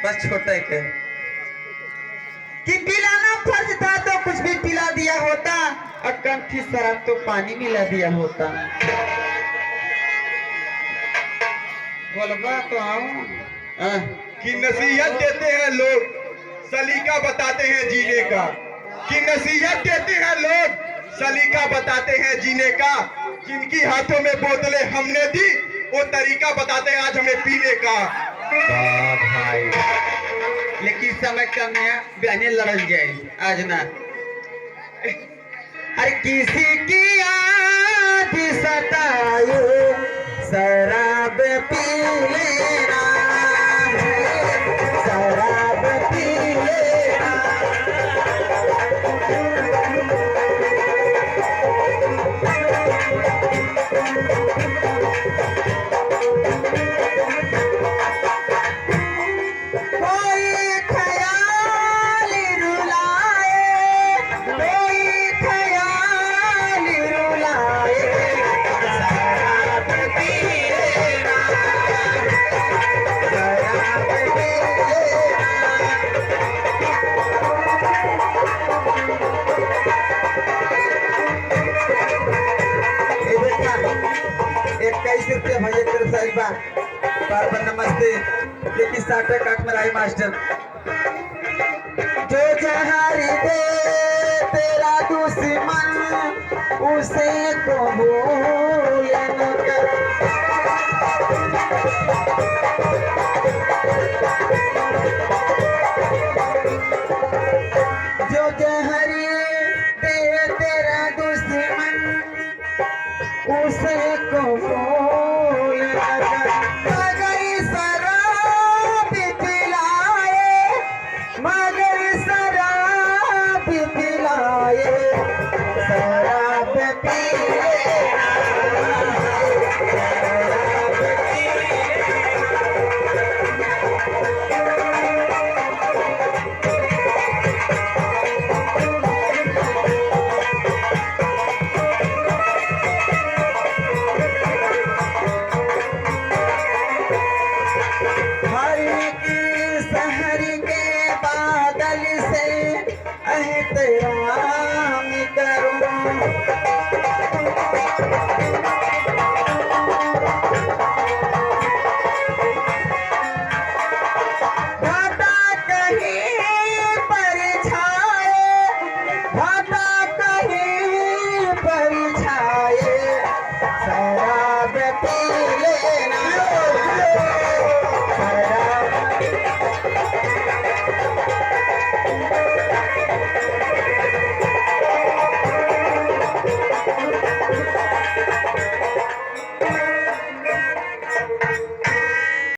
बस छोटा है क्या कि पिलाना फर्ज था तो कुछ भी पिला दिया होता, और कम थी शराब तो पानी मिला दिया होता। बोलबा तो आओ कि नसीहत देते हैं लोग, सलीका बताते हैं जीने का। कि नसीहत देते हैं लोग, सलीका बताते हैं जीने का। जिनकी हाथों में बोतलें हमने दी, वो तरीका बताते हैं आज हमें पीने का। भाई लेकिन समय कम है, बहने लड़ल जाए आज ना। अरे किसी की याद सताए शराब पी लेना, शराब पी लेना। कोई ख्याल रुलाए, कोई ख्याल रुलाए, शराब पी लेना, शराब पी लेना। 21 रुपया भैया तेरे सारी बात बार बार नमस्ते। लेकिन साठा काट में राय मास्टर जो जहारी दे तेरा दुश्मन उसे को